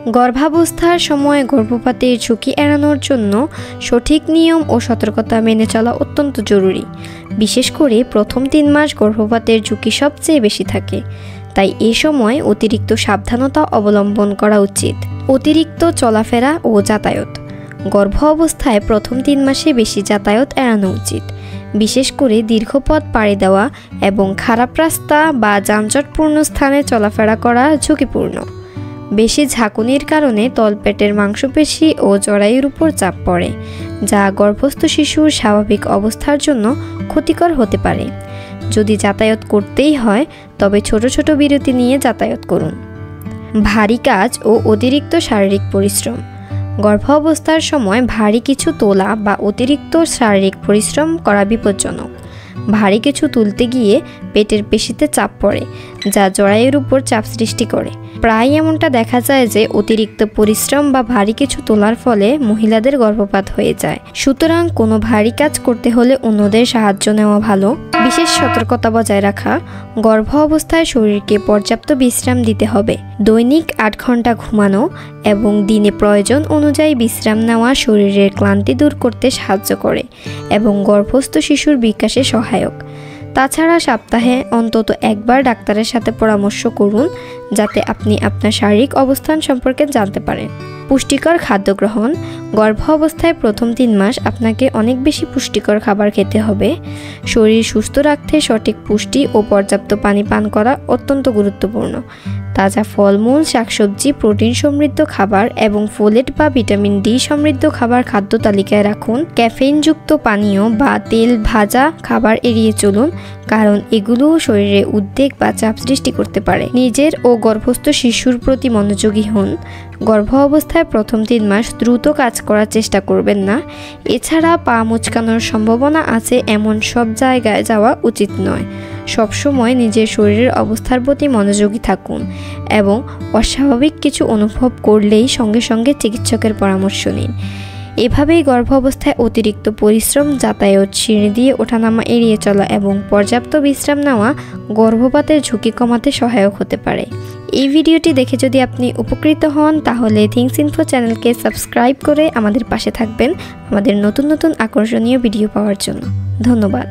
গর্ভাবস্থার সময় গর্ভপাতের ঝুঁকি এড়ানোর জন্য সঠিক নিয়ম ও সতর্কতা মেনে চলা অত্যন্ত জরুরি। বিশেষ করে প্রথম 3 মাস গর্ভপাতের ঝুঁকি সবচেয়ে বেশি থাকে, তাই এই সময় অতিরিক্ত সাবধানতা অবলম্বন করা উচিত। অতিরিক্ত চলাফেরা ও যাতায়াত। গর্ভ অবস্থায় প্রথম 3 মাসে বেশি যাতায়াত এড়ানো উচিত। বিশেষ করে দীর্ঘ পথ পাড়ি দেওয়া এবং খারাপ রাস্তা বা যানজটপূর্ণ স্থানে চলাফেরা করা ঝুঁকিপূর্ণ। বেশি ঝাঁকুনির কারণে তলপেটের মাংসপেশি ও জরায়ুর উপর চাপ পড়ে, যা গর্ভস্থ শিশুর স্বাভাবিক অবস্থার জন্য ক্ষতিকর হতে পারে। যদি যাতায়াত করতেই হয় তবে ছোট ছোট বিরতি নিয়ে যাতায়াত করুন। ভারী কাজ ও অতিরিক্ত শারীরিক পরিশ্রম। গর্ভ অবস্থার সময় ভারী কিছু তোলা বা অতিরিক্ত শারীরিক পরিশ্রম করা বিপজ্জনক। ভারী কিছু তুলতে গিয়ে পেটের পেশিতে চাপ পড়ে, যা জরায়ুর উপর চাপ সৃষ্টি করে। প্রায় এমনটা দেখা যায় যে অতিরিক্ত পরিশ্রম বা ভারী কিছু তোলার ফলে মহিলাদের গর্ভপাত হয়ে যায়। সুতরাং কোনো ভারী কাজ করতে হলে অন্যদের সাহায্য নেওয়া ভালো। বিশেষ সতর্কতা বজায় রাখা। গর্ভ অবস্থায় শরীরকে পর্যাপ্ত বিশ্রাম দিতে হবে। দৈনিক 8 ঘন্টা ঘুমানো এবং দিনে প্রয়োজন অনুযায়ী বিশ্রাম নেওয়া শরীরের ক্লান্তি দূর করতে সাহায্য করে এবং গর্ভস্থ শিশুর বিকাশে সহায়ক। তাছাড়া সপ্তাহে অন্তত একবার ডাক্তারের সাথে পরামর্শ করুন, যাতে আপনি আপনার শারীরিক অবস্থান সম্পর্কে জানতে পারেন। পুষ্টিকর খাদ্য গ্রহণ। গর্ভ অবস্থায় প্রথম 3 মাস আপনাকে অনেক বেশি পুষ্টিকর খাবার খেতে হবে। শরীর সুস্থ রাখতে সঠিক পুষ্টি ও পর্যাপ্ত পানি পান করা অত্যন্ত গুরুত্বপূর্ণ। তাজা ফলমূল, শাকসবজি, প্রোটিন সমৃদ্ধ খাবার এবং ফোলেট বা ভিটামিন ডি সমৃদ্ধ খাবার খাদ্য তালিকায় রাখুন। ক্যাফেইনযুক্ত পানীয় বা তেল ভাজা খাবার এড়িয়ে চলুন, কারণ এগুলো শরীরে উদ্বেগ বা চাপ সৃষ্টি করতে পারে। নিজের ও গর্ভস্থ শিশুর প্রতি মনোযোগী হন। গর্ভ অবস্থায় প্রথম 3 মাস দ্রুত কাজ করার চেষ্টা করবেন না। এছাড়া পা মুচকানোর সম্ভাবনা আছে এমন সব জায়গায় যাওয়া উচিত নয়। সবসময় নিজের শরীরের অবস্থার প্রতি মনোযোগী থাকুন এবং অস্বাভাবিক কিছু অনুভব করলেই সঙ্গে সঙ্গে চিকিৎসকের পরামর্শ নিন। এভাবেই গর্ভ অবস্থায় অতিরিক্ত পরিশ্রম, যাতায়াত, সিঁড়ি দিয়ে ওঠানামা এড়িয়ে চলা এবং পর্যাপ্ত বিশ্রাম নেওয়া গর্ভপাতের ঝুঁকি কমাতে সহায়ক হতে পারে। এই ভিডিওটি দেখে যদি আপনি উপকৃত হন তাহলে থিংস ইনফো চ্যানেলকে সাবস্ক্রাইব করে আমাদের পাশে থাকবেন আমাদের নতুন নতুন আকর্ষণীয় ভিডিও পাওয়ার জন্য। ধন্যবাদ।